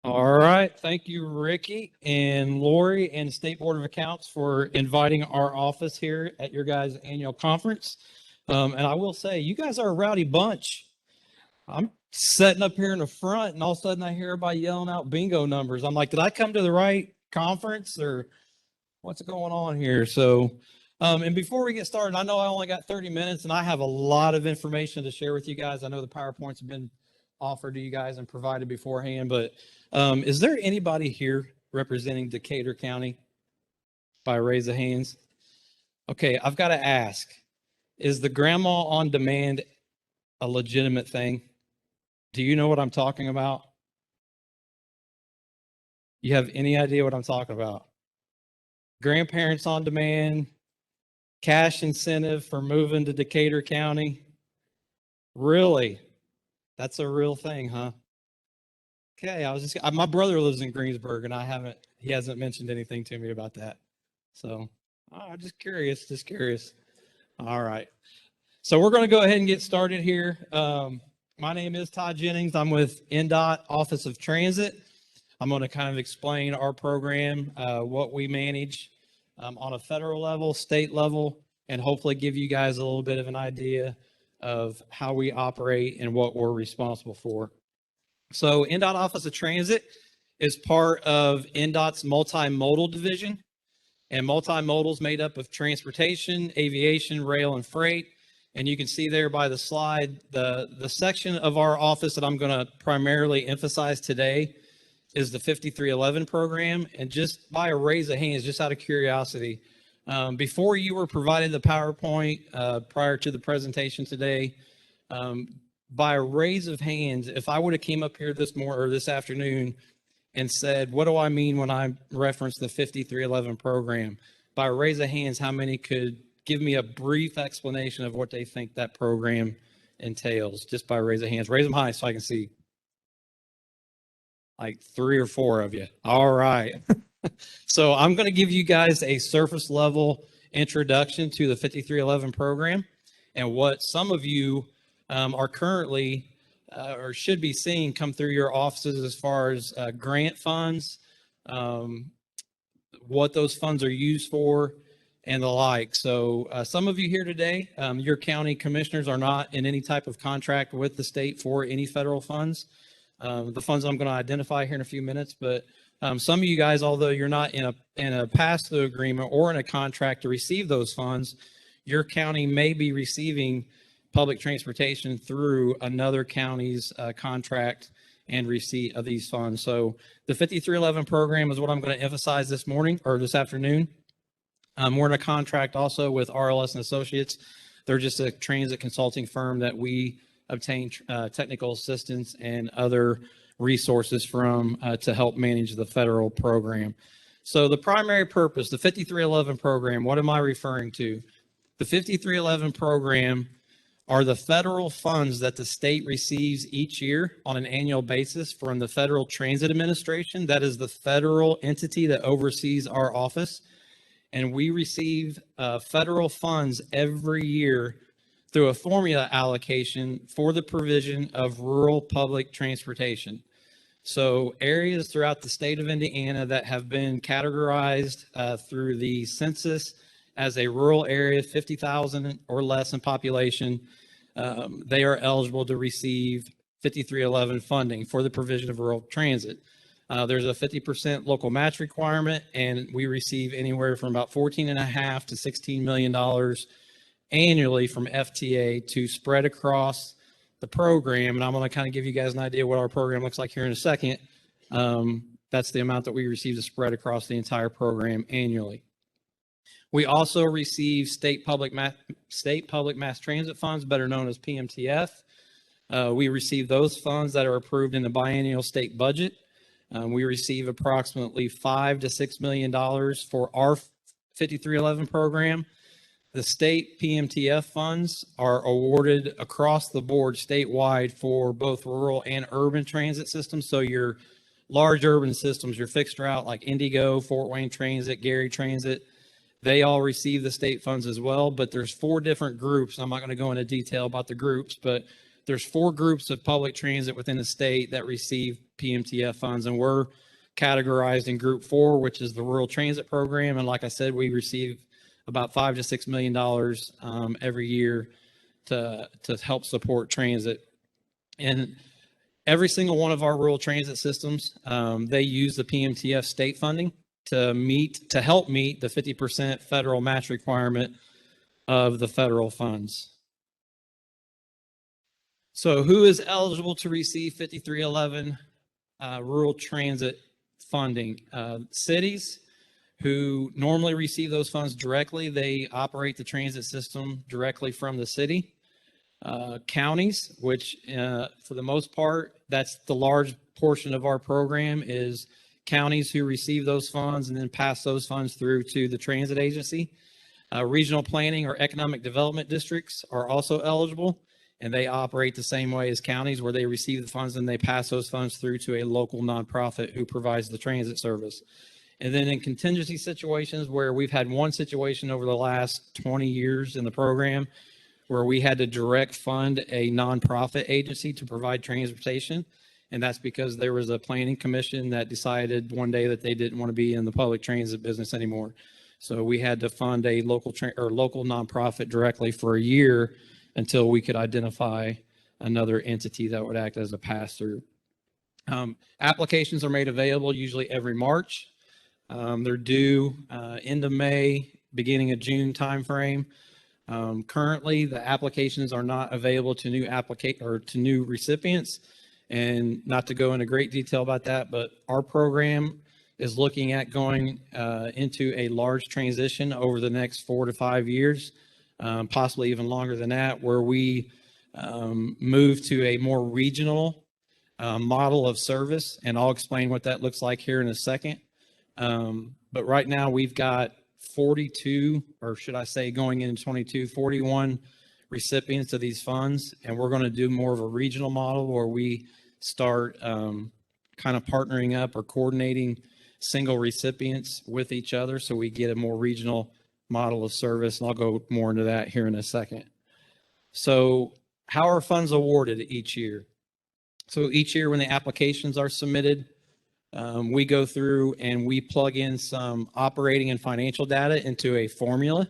All right. Thank you, Ricky and Lori and State Board of Accounts for inviting our office here at your guys' annual conference. And I will say, you guys are a rowdy bunch. I'm sitting up here in the front, and all of a sudden I hear everybody yelling out bingo numbers. I'm like, did I come to the right conference, or what's going on here? So, and before we get started, I know I only got 30 minutes, and I have a lot of information to share with you guys. I know the PowerPoints have been offered to you guys and provided beforehand, but is there anybody here representing Decatur County by raise of hands? Okay, I've got to ask, is the grandma on demand a legitimate thing? Do you know what I'm talking about? You have any idea what I'm talking about? Grandparents on demand, cash incentive for moving to Decatur County. Really? That's a real thing, huh? Okay, my brother lives in Greensburg, and he hasn't mentioned anything to me about that. So, just curious. All right. So we're going to go ahead and get started here. My name is Todd Jennings. I'm with INDOT Office of Transit. I'm going to kind of explain our program, what we manage on a federal level, state level, and hopefully give you guys a little bit of an idea of how we operate and what we're responsible for. So INDOT Office of Transit is part of INDOT's multimodal division, and multimodal is made up of transportation, aviation, rail, and freight. And you can see there by the slide, the section of our office that I'm going to primarily emphasize today is the 5311 program. And just by a raise of hands, just out of curiosity, before you were provided the PowerPoint prior to the presentation today, by a raise of hands, if I would have came up here this afternoon and said, what do I mean when I reference the 5311 program? By a raise of hands, how many could give me a brief explanation of what they think that program entails? Just by a raise of hands. Raise them high so I can see. Like 3 or 4 of you. All right. So I'm going to give you guys a surface level introduction to the 5311 program and what some of you are currently or should be seeing come through your offices as far as grant funds, what those funds are used for, and the like. So some of you here today, your county commissioners are not in any type of contract with the state for any federal funds. The funds I'm going to identify here in a few minutes, but some of you guys, although you're not in a pass-through agreement or in a contract to receive those funds, your county may be receiving public transportation through another county's contract and receipt of these funds. So the 5311 program is what I'm going to emphasize this morning or this afternoon. We're in a contract also with RLS and Associates. They're just a transit consulting firm that we obtain technical assistance and other resources from to help manage the federal program. So the primary purpose, the 5311 program, what am I referring to? The 5311 program are the federal funds that the state receives each year on an annual basis from the Federal Transit Administration. That is the federal entity that oversees our office. And we receive federal funds every year through a formula allocation for the provision of rural public transportation. So areas throughout the state of Indiana that have been categorized through the census as a rural area, 50,000 or less in population, they are eligible to receive 5311 funding for the provision of rural transit. There's a 50% local match requirement, and we receive anywhere from about $14.5 to $16 million annually from FTA to spread across the program. And I'm going to kind of give you guys an idea what our program looks like here in a second. That's the amount that we receive to spread across the entire program annually. We also receive state public mass transit funds, better known as PMTF. We receive those funds that are approved in the biennial state budget. We receive approximately $5 to $6 million for our 5311 program. The state PMTF funds are awarded across the board statewide for both rural and urban transit systems. So your large urban systems, your fixed route like Indigo, Fort Wayne Transit, Gary Transit, they all receive the state funds as well. But there's 4 different groups. I'm not going to go into detail about the groups, but there's 4 groups of public transit within the state that receive PMTF funds, and we're categorized in Group 4, which is the Rural Transit Program. And like I said, we receive about $5 to $6 million every year to help support transit. And every single one of our rural transit systems, they use the PMTF state funding to help meet the 50% federal match requirement of the federal funds. So who is eligible to receive 5311 rural transit funding? Cities who normally receive those funds directly, they operate the transit system directly from the city. Counties, which for the most part, that's the large portion of our program, is counties who receive those funds and then pass those funds through to the transit agency. Regional planning or economic development districts are also eligible, and they operate the same way as counties, where they receive the funds and they pass those funds through to a local nonprofit who provides the transit service. And then in contingency situations, where we've had one situation over the last 20 years in the program where we had to direct fund a nonprofit agency to provide transportation. And that's because there was a planning commission that decided one day that they didn't want to be in the public transit business anymore. So we had to fund a local nonprofit directly for a year until we could identify another entity that would act as a pass-through. Applications are made available usually every March. They're due end of May, beginning of June timeframe. Currently, the applications are not available to new recipients, and not to go into great detail about that, but our program is looking at going into a large transition over the next 4 to 5 years, possibly even longer than that, where we move to a more regional model of service, and I'll explain what that looks like here in a second. But right now we've got 42, or should I say going into 22, 41 recipients of these funds, and we're going to do more of a regional model where we start kind of partnering up or coordinating single recipients with each other, so we get a more regional model of service, and I'll go more into that here in a second. So how are funds awarded each year? So each year when the applications are submitted, we go through and we plug in some operating and financial data into a formula.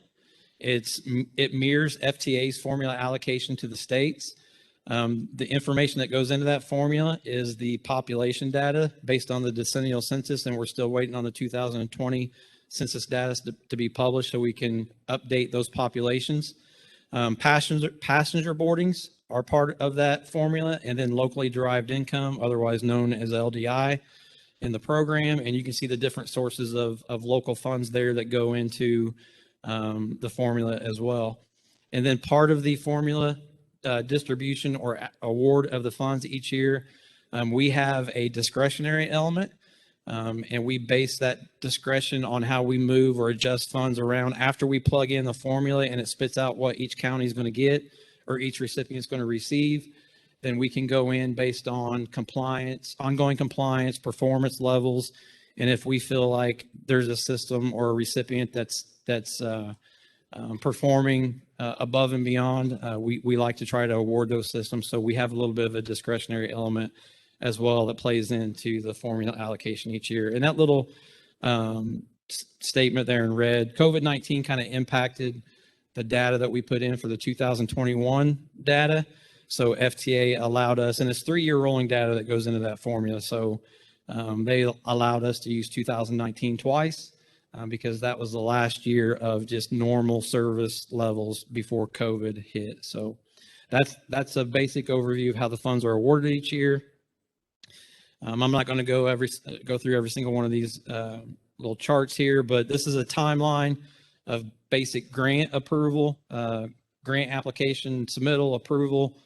It mirrors FTA's formula allocation to the states. The information that goes into that formula is the population data based on the decennial census, and we're still waiting on the 2020 census data to be published so we can update those populations. Passenger boardings are part of that formula, and then locally derived income, otherwise known as LDI, in the program. And you can see the different sources of local funds there that go into the formula as well. And then part of the formula distribution or award of the funds each year, we have a discretionary element, and we base that discretion on how we move or adjust funds around after we plug in the formula and it spits out what each county is going to get or each recipient is going to receive. Then we can go in based on compliance, ongoing compliance, performance levels, and if we feel like there's a system or a recipient that's performing above and beyond, we like to try to award those systems. So we have a little bit of a discretionary element as well that plays into the formula allocation each year. And that little statement there in red, COVID-19 kind of impacted the data that we put in for the 2021 data. So FTA allowed us, and it's 3-year rolling data that goes into that formula. So they allowed us to use 2019 twice because that was the last year of just normal service levels before COVID hit. So that's a basic overview of how the funds are awarded each year. I'm not going to go through every single one of these little charts here, but this is a timeline of basic grant approval, grant application submittal approval,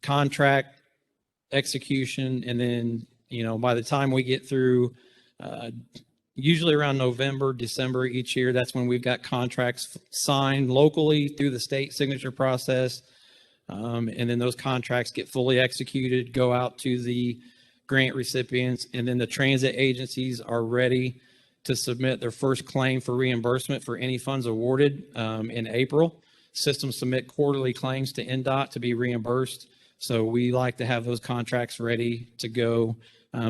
contract execution, and then by the time we get through usually around November, December each year, that's when we've got contracts signed locally through the state signature process, and then those contracts get fully executed, go out to the grant recipients, and then the transit agencies are ready to submit their first claim for reimbursement for any funds awarded in April. systems submit quarterly claims to INDOT to be reimbursed. So we like to have those contracts ready to go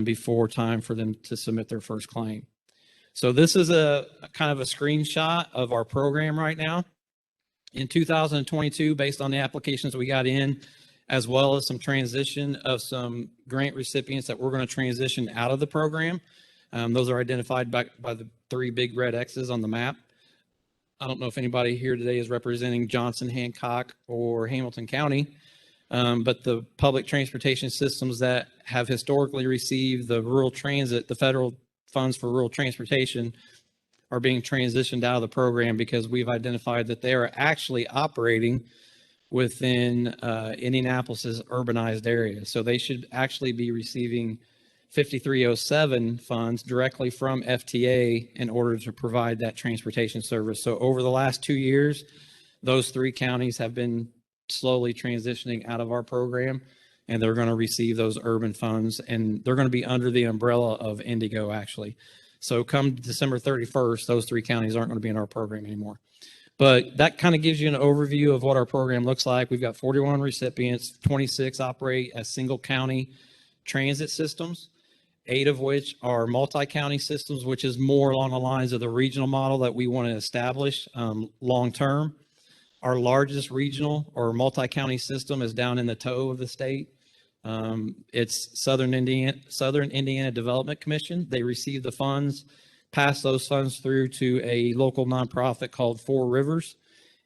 before time for them to submit their first claim. So this is a kind of a screenshot of our program right now. In 2022, based on the applications we got in, as well as some transition of some grant recipients that we're going to transition out of the program. Those are identified by the 3 big red X's on the map. I don't know if anybody here today is representing Johnson, Hancock, or Hamilton County, but the public transportation systems that have historically received the rural transit, the federal funds for rural transportation, are being transitioned out of the program because we've identified that they are actually operating within Indianapolis's urbanized area. So they should actually be receiving 5307 funds directly from FTA in order to provide that transportation service. So over the last 2 years, those 3 counties have been slowly transitioning out of our program, and they're going to receive those urban funds, and they're going to be under the umbrella of Indigo actually. So come December 31st, those 3 counties aren't going to be in our program anymore. But that kind of gives you an overview of what our program looks like. We've got 41 recipients, 26 operate as single county transit systems, 8 of which are multi-county systems, which is more along the lines of the regional model that we want to establish long term. Our largest regional or multi-county system is down in the toe of the state. It's Southern Indiana Development Commission. They receive the funds, pass those funds through to a local nonprofit called 4 Rivers,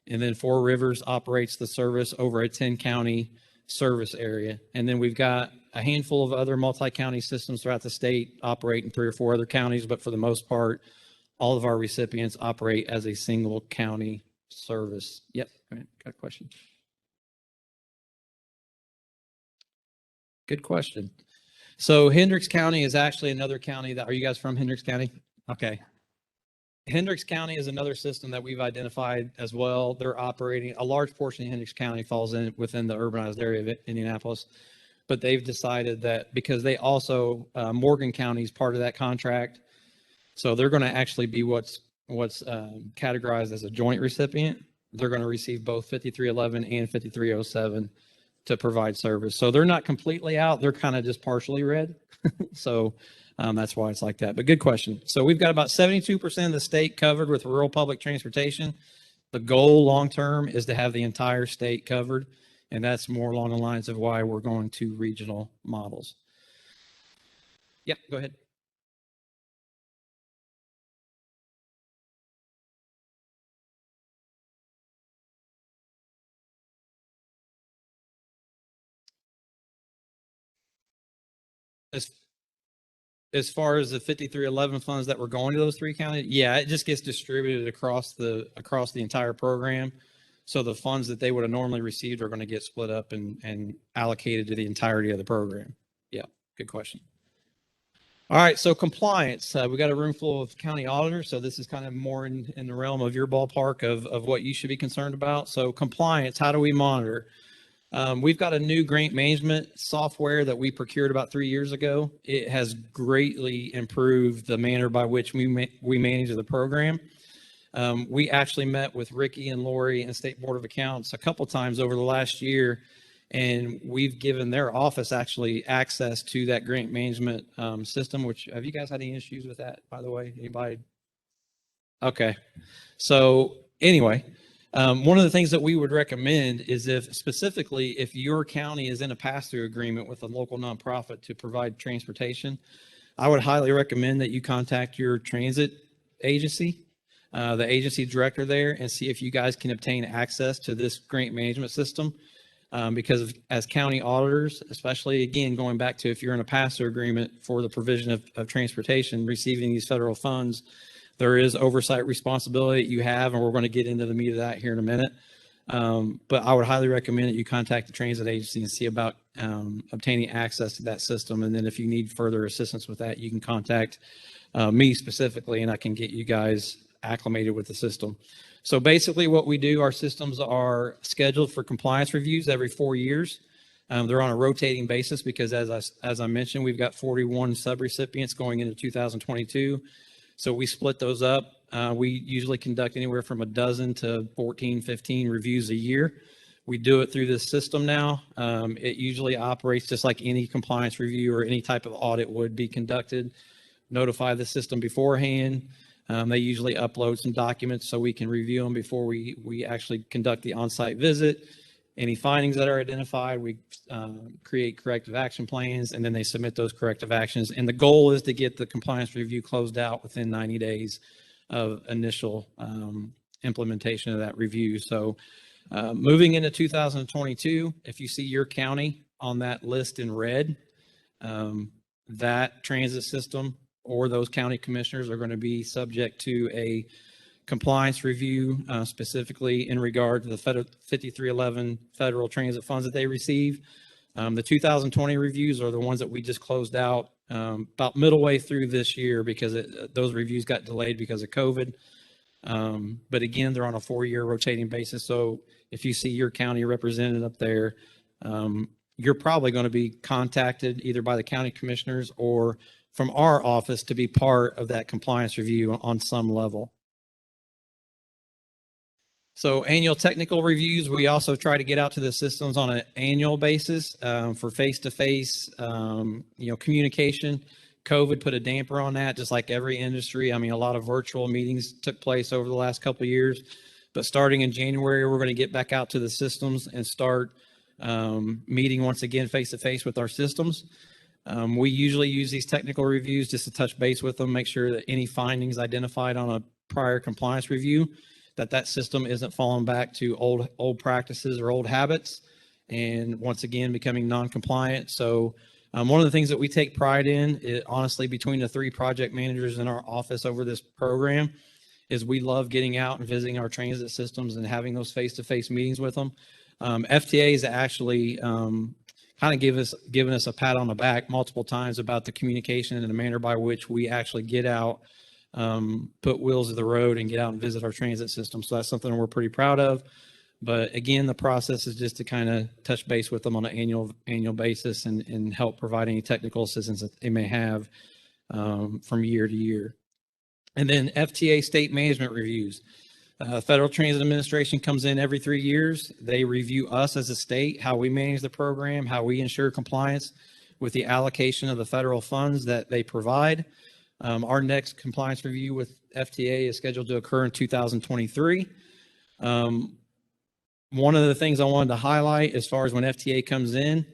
and then 4 Rivers operates the service over a 10-county service area. And then we've got a handful of other multi-county systems throughout the state operate in 3 or 4 other counties, but for the most part, all of our recipients operate as a single county service. Yep, go ahead. Got a question? Good question. So Hendricks County is actually another county that, are you guys from Hendricks County? Okay. Hendricks County is another system that we've identified as well. They're operating, a large portion of Hendricks County falls within the urbanized area of Indianapolis, but they've decided that because they also, Morgan County is part of that contract, so they're going to actually be what's categorized as a joint recipient. They're going to receive both 5311 and 5307 to provide service. So they're not completely out. They're kind of just partially red. So that's why it's like that. But good question. So we've got about 72% of the state covered with rural public transportation. The goal long-term is to have the entire state covered. And that's more along the lines of why we're going to regional models. Yeah, go ahead. As far as the 5311 funds that were going to those 3 counties, yeah, it just gets distributed across the entire program. So the funds that they would have normally received are going to get split up and allocated to the entirety of the program. Yeah, good question. All right, so compliance. We got a room full of county auditors, so this is kind of more in the realm of your ballpark of what you should be concerned about. So compliance, how do we monitor? We've got a new grant management software that we procured about 3 years ago. It has greatly improved the manner by which we manage the program. We actually met with Ricky and Lori and State Board of Accounts a couple times over the last year, and we've given their office actually access to that grant management system. Which, have you guys had any issues with that, by the way? Anybody? Okay. So anyway. One of the things that we would recommend is if your county is in a pass-through agreement with a local nonprofit to provide transportation, I would highly recommend that you contact your transit agency, the agency director there, and see if you guys can obtain access to this grant management system. Because as county auditors, especially again, going back to if you're in a pass-through agreement for the provision of transportation, receiving these federal funds, there is oversight responsibility that you have, and we're going to get into the meat of that here in a minute. But I would highly recommend that you contact the transit agency and see about obtaining access to that system. And then if you need further assistance with that, you can contact me specifically, and I can get you guys acclimated with the system. So basically what we do, our systems are scheduled for compliance reviews every 4 years. They're on a rotating basis because as I mentioned, we've got 41 subrecipients going into 2022. So we split those up We usually conduct anywhere from a dozen to 14, 15 reviews a year. We do it through this system now. It usually operates just like any compliance review or any type of audit would be conducted. Notify the system beforehand. They usually upload some documents so we can review them before we actually conduct the on-site visit. Any findings that are identified, we create corrective action plans, and then they submit those corrective actions. And the goal is to get the compliance review closed out within 90 days of initial implementation of that review. So moving into 2022, if you see your county on that list in red, that transit system or those county commissioners are going to be subject to a compliance review, specifically in regard to the 5311 federal transit funds that they receive. The 2020 reviews are the ones that we just closed out about middle way through this year because those reviews got delayed because of COVID. But again, they're on a 4-year rotating basis. So if you see your county represented up there, you're probably going to be contacted either by the county commissioners or from our office to be part of that compliance review on some level. So annual technical reviews, we also try to get out to the systems on an annual basis for face-to-face, communication. COVID put a damper on that, just like every industry. I mean, a lot of virtual meetings took place over the last couple of years, but starting in January, we're going to get back out to the systems and start meeting once again face-to-face with our systems. We usually use these technical reviews just to touch base with them, make sure that any findings identified on a prior compliance review, that system isn't falling back to old practices or old habits, and once again becoming non-compliant. So one of the things that we take pride in, honestly, between the 3 project managers in our office over this program, is we love getting out and visiting our transit systems and having those face-to-face meetings with them. FTA is actually kind of given us a pat on the back multiple times about the communication and the manner by which we actually get out, put wheels to the road and get out and visit our transit system. So that's something we're pretty proud of. But again, the process is just to kind of touch base with them on an annual basis and help provide any technical assistance that they may have from year to year. And then FTA state management reviews. Federal Transit Administration comes in every 3 years. They review us as a state, how we manage the program, how we ensure compliance with the allocation of the federal funds that they provide. Our next compliance review with FTA is scheduled to occur in 2023. One of the things I wanted to highlight as far as when FTA comes in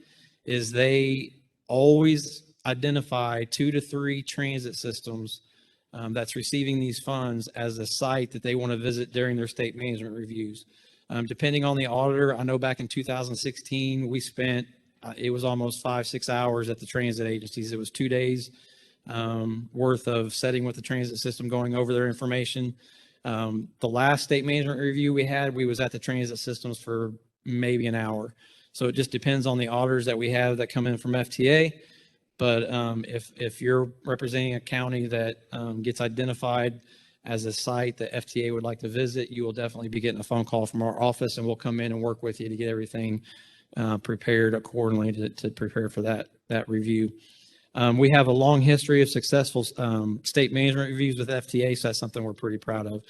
is they always identify 2 to 3 transit systems that's receiving these funds as a site that they want to visit during their state management reviews. Depending on the auditor, I know back in 2016, we spent, it was almost 5-6 hours at the transit agencies. It was 2 days worth of setting with the transit system, going over their information. The last state management review we had, we was at the transit systems for maybe an hour. So it just depends on the auditors that we have that come in from FTA. But if you're representing a county that gets identified as a site that FTA would like to visit, you will definitely be getting a phone call from our office, and we'll come in and work with you to get everything prepared accordingly to prepare for that review. We have a long history of successful state management reviews with FTA, so that's something we're pretty proud of.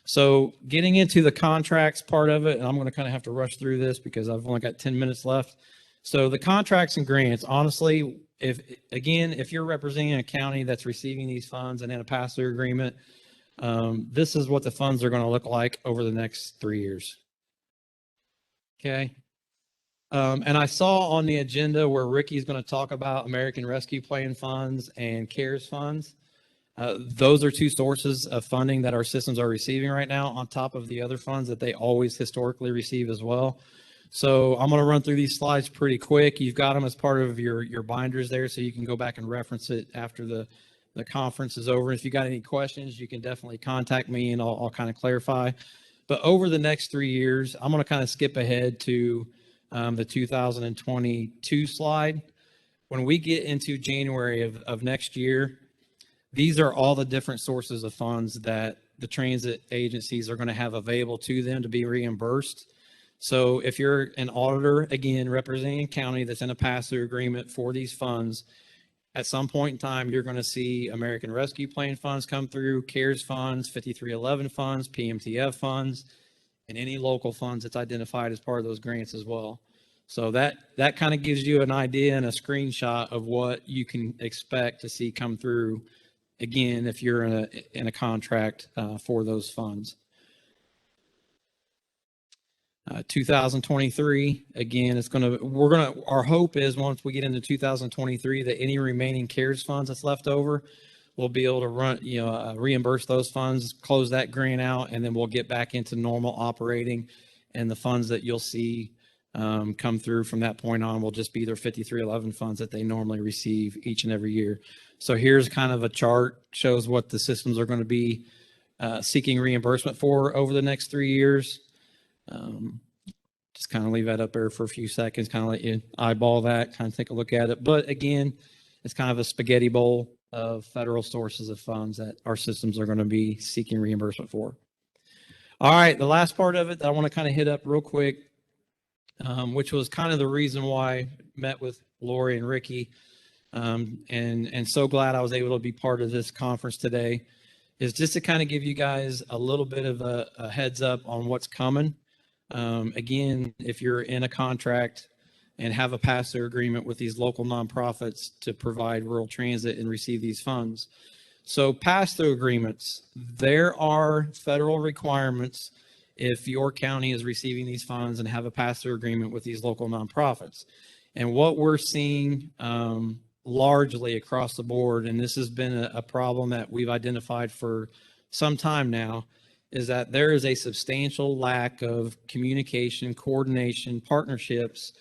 So getting into the contracts part of it, and I'm going to kind of have to rush through this because I've only got 10 minutes left. So the contracts and grants, honestly, if you're representing a county that's receiving these funds and in a pass-through agreement, this is what the funds are going to look like over the next 3 years. Okay. And I saw on the agenda where Ricky's going to talk about American Rescue Plan funds and CARES funds. Those are 2 sources of funding that our systems are receiving right now, on top of the other funds that they always historically receive as well. So I'm going to run through these slides pretty quick. You've got them as part of your binders there, so you can go back and reference it after the conference is over. If you got any questions, you can definitely contact me and I'll kind of clarify. But over the next 3 years, I'm going to kind of skip ahead to the 2022 slide. When we get into January of next year, these are all the different sources of funds that the transit agencies are going to have available to them to be reimbursed. So if you're an auditor, again, representing a county that's in a pass-through agreement for these funds, At some point in time, you're going to see American Rescue Plan funds come through, CARES funds, 5311 funds, PMTF funds, and any local funds that's identified as part of those grants as well. So that kind of gives you an idea and a screenshot of what you can expect to see come through, again, if you're in a contract for those funds. 2023, again, our hope is once we get into 2023 that any remaining CARES funds that's left over, we'll be able to reimburse those funds, close that grant out, and then we'll get back into normal operating. And the funds that you'll see come through from that point on will just be their 5311 funds that they normally receive each and every year. So here's kind of a chart, shows what the systems are going to be seeking reimbursement for over the next 3 years. Just kind of leave that up there for a few seconds, kind of let you eyeball that, kind of take a look at it. But again, it's kind of a spaghetti bowl of federal sources of funds that our systems are going to be seeking reimbursement for. All right, the last part of it that I want to kind of hit up real quick, which was kind of the reason why I met with Lori and Ricky, and so glad I was able to be part of this conference today, is just to kind of give you guys a little bit of a heads up on what's coming. Again, if you're in a contract and have a pass-through agreement with these local nonprofits to provide rural transit and receive these funds. So pass-through agreements, there are federal requirements if your county is receiving these funds and have a pass-through agreement with these local nonprofits. And what we're seeing largely across the board, and this has been a problem that we've identified for some time now, is that there is a substantial lack of communication, coordination, partnerships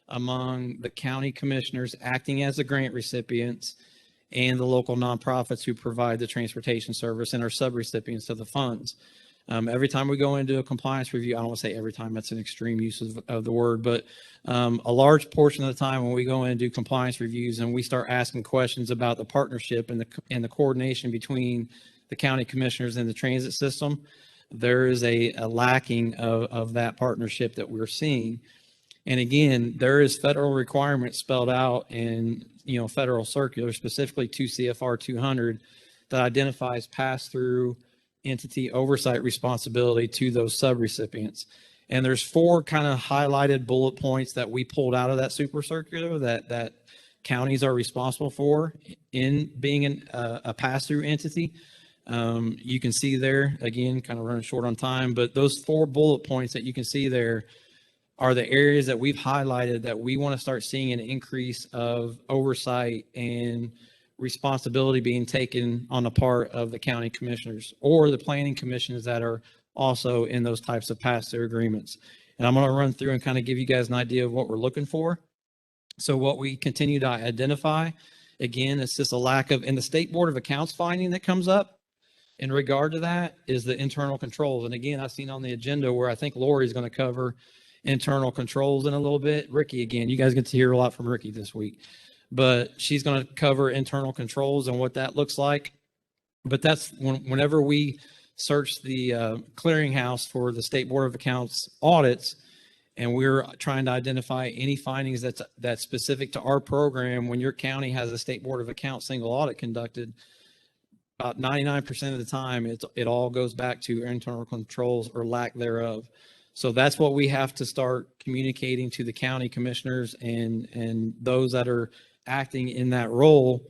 among the county commissioners acting as the grant recipients and the local nonprofits who provide the transportation service and are subrecipients of the funds. Every time we go into a compliance review, I don't want to say every time, that's an extreme use of the word, but a large portion of the time when we go in and do compliance reviews and we start asking questions about the partnership and the coordination between the county commissioners and the transit system, there is a lacking of that partnership that we're seeing. And again, there is federal requirements spelled out in federal circular, specifically 2 CFR 200, that identifies pass-through entity oversight responsibility to those subrecipients. And there's 4 kind of highlighted bullet points that we pulled out of that super circular that counties are responsible for in being a pass-through entity. You can see there, again, kind of running short on time, but those 4 bullet points that you can see there are the areas that we've highlighted that we want to start seeing an increase of oversight and responsibility being taken on the part of the county commissioners or the planning commissions that are also in those types of pass-through agreements. And I'm going to run through and kind of give you guys an idea of what we're looking for. So what we continue to identify, again, it's just a lack of, in the State Board of Accounts finding that comes up in regard to that, is the internal controls. And again, I've seen on the agenda where I think Lori is going to cover internal controls in a little bit. Ricky, again, you guys get to hear a lot from Ricky this week, but she's going to cover internal controls and what that looks like. But that's whenever we search the clearinghouse for the State Board of Accounts audits, and we're trying to identify any findings that's specific to our program. When your county has a State Board of Accounts single audit conducted, about 99% of the time, it all goes back to internal controls or lack thereof. So that's what we have to start communicating to the county commissioners and those that are acting in that role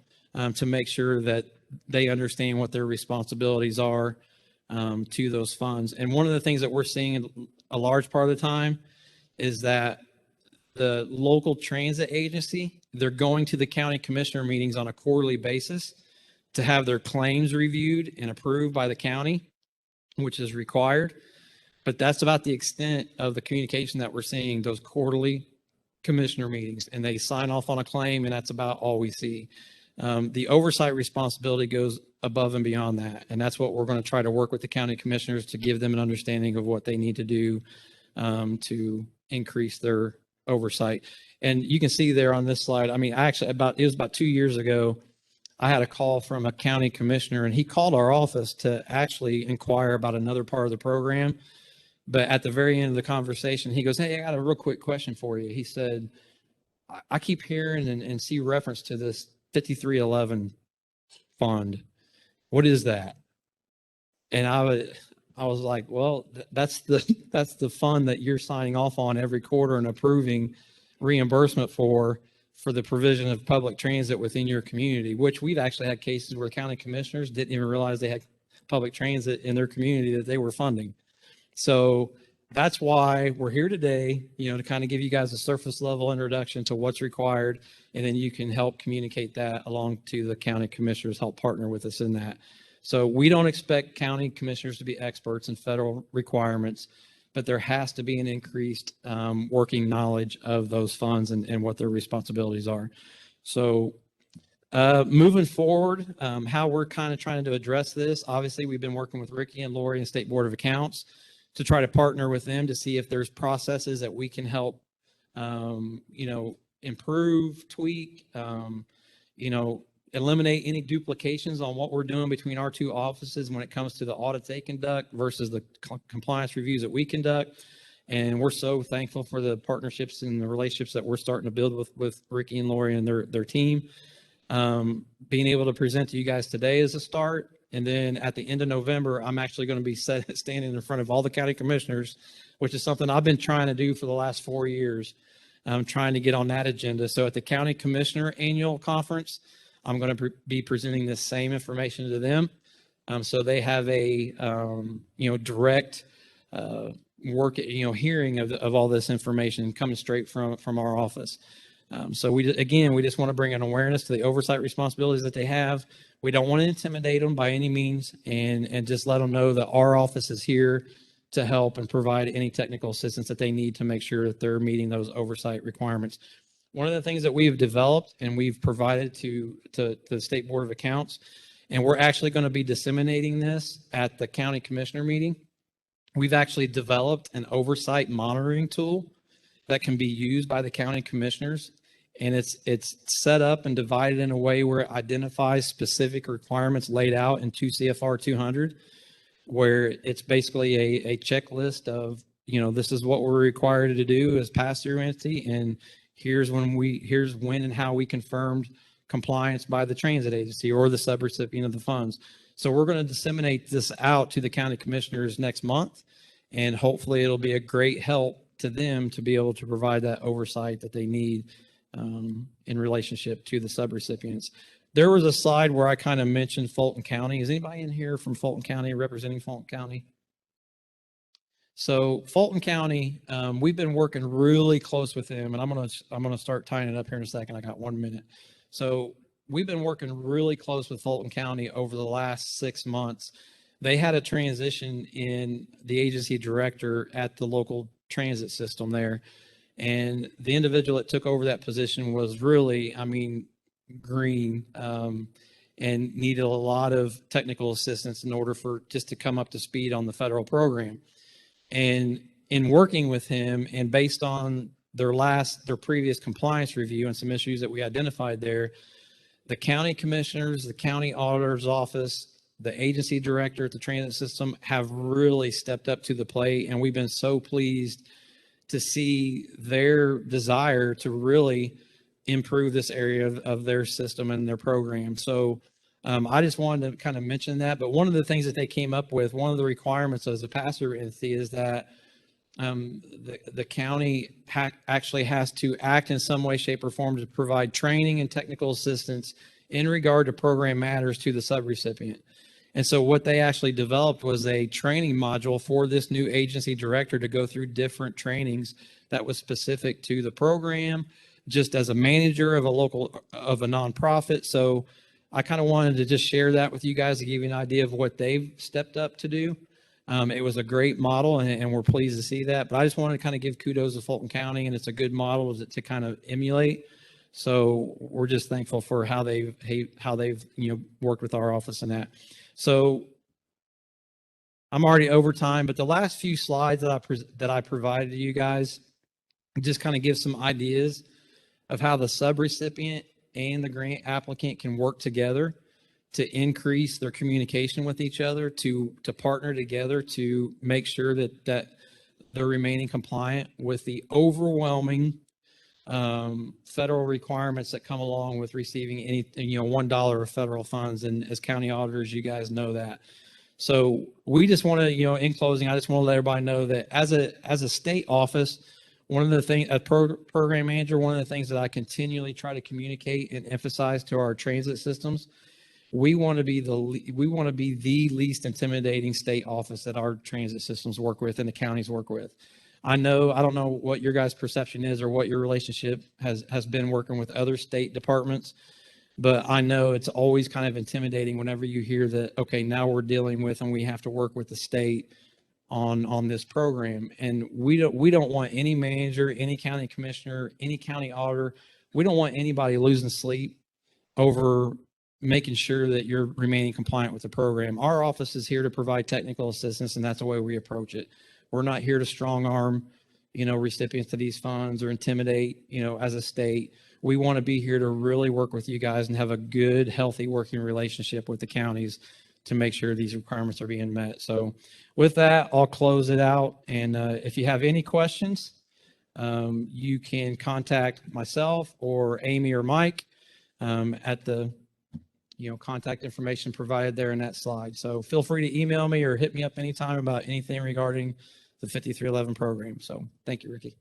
to make sure that they understand what their responsibilities are to those funds. And one of the things that we're seeing a large part of the time is that the local transit agency, they're going to the county commissioner meetings on a quarterly basis to have their claims reviewed and approved by the county, which is required. But that's about the extent of the communication that we're seeing, those quarterly commissioner meetings, and they sign off on a claim, and that's about all we see. The oversight responsibility goes above and beyond that, and that's what we're going to try to work with the county commissioners to give them an understanding of what they need to do to increase their oversight. And you can see there on this slide, I mean, actually it was about 2 years ago, I had a call from a county commissioner, and he called our office to actually inquire about another part of the program. But at the very end of the conversation, he goes, "Hey, I got a real quick question for you." He said, "I keep hearing and see reference to this 5311 fund. What is that? And I was like, well, that's the fund that you're signing off on every quarter and approving reimbursement for the provision of public transit within your community, which we've actually had cases where county commissioners didn't even realize they had public transit in their community that they were funding. So that's why we're here today, to kind of give you guys a surface level introduction to what's required, and then you can help communicate that along to the county commissioners, help partner with us in that. So we don't expect county commissioners to be experts in federal requirements, but there has to be an increased working knowledge of those funds and what their responsibilities are. So moving forward, how we're kind of trying to address this, obviously we've been working with Ricky and Lori and State Board of Accounts to try to partner with them to see if there's processes that we can help, improve, tweak, eliminate any duplications on what we're doing between our two offices when it comes to the audits they conduct versus the compliance reviews that we conduct. And we're so thankful for the partnerships and the relationships that we're starting to build with Ricky and Lori and their team. Being able to present to you guys today is a start. And then at the end of November, I'm actually going to be standing in front of all the county commissioners, which is something I've been trying to do for the last 4 years. I'm trying to get on that agenda. So at the county commissioner annual conference, I'm going to be presenting this same information to them. So they have a, direct hearing of all this information coming straight from our office. So we just want to bring an awareness to the oversight responsibilities that they have. We don't want to intimidate them by any means, and just let them know that our office is here to help and provide any technical assistance that they need to make sure that they're meeting those oversight requirements. One of the things that we've developed and we've provided to the State Board of Accounts, and we're actually going to be disseminating this at the county commissioner meeting. We've actually developed an oversight monitoring tool that can be used by the county commissioners, and it's set up and divided in a way where it identifies specific requirements laid out in 2 CFR 200, where it's basically a checklist of, this is what we're required to do as pass-through entity, and here's when and how we confirmed compliance by the transit agency or the subrecipient of the funds. So we're going to disseminate this out to the county commissioners next month, and hopefully it'll be a great help to them to be able to provide that oversight that they need in relationship to the subrecipients. There was a slide where I kind of mentioned Fulton County. Is anybody in here from Fulton County, representing Fulton County? So Fulton County, we've been working really close with them, and I'm gonna start tying it up here in a second. I got 1 minute. So we've been working really close with Fulton County over the last 6 months. They had a transition in the agency director at the local transit system there, and the individual that took over that position was really, green, and needed a lot of technical assistance in order for just to come up to speed on the federal program. And in working with him, and based on their previous compliance review and some issues that we identified there, the county commissioners, the county auditor's office, the agency director at the transit system have really stepped up to the plate, and we've been so pleased to see their desire to really improve this area of their system and their program. So I just wanted to kind of mention that. But one of the things that they came up with, one of the requirements as a pass-through entity, is that the county actually has to act in some way, shape, or form to provide training and technical assistance in regard to program matters to the subrecipient. And so what they actually developed was a training module for this new agency director to go through different trainings that was specific to the program, just as a manager of a nonprofit. So I kind of wanted to just share that with you guys to give you an idea of what they've stepped up to do. It was a great model, and we're pleased to see that. But I just wanted to kind of give kudos to Fulton County, and it's a good model to kind of emulate. So we're just thankful for how they've worked with our office and that. So I'm already over time, but the last few slides that I provided to you guys just kind of give some ideas of how the subrecipient and the grant applicant can work together to increase their communication with each other, to partner together to make sure that they're remaining compliant with the overwhelming federal requirements that come along with receiving any, $1 of federal funds. And as county auditors, you guys know that. So we just want to, in closing, I just want to let everybody know that as a state office, one of the things, as program manager, one of the things that I continually try to communicate and emphasize to our transit systems, we want to be the least intimidating state office that our transit systems work with and the counties work with. I don't know what your guys' perception is or what your relationship has been working with other state departments, but I know it's always kind of intimidating whenever you hear that, okay, now we're dealing with and we have to work with the state on this program. And we don't want any manager, any county commissioner, any county auditor, we don't want anybody losing sleep over making sure that you're remaining compliant with the program. Our office is here to provide technical assistance, and that's the way we approach it. We're not here to strong arm, recipients of these funds or intimidate, as a state. We want to be here to really work with you guys and have a good, healthy working relationship with the counties to make sure these requirements are being met. So with that, I'll close it out. And if you have any questions, you can contact myself or Amy or Mike at the contact information provided there in that slide. So feel free to email me or hit me up anytime about anything regarding the 5311 program. So thank you, Ricky.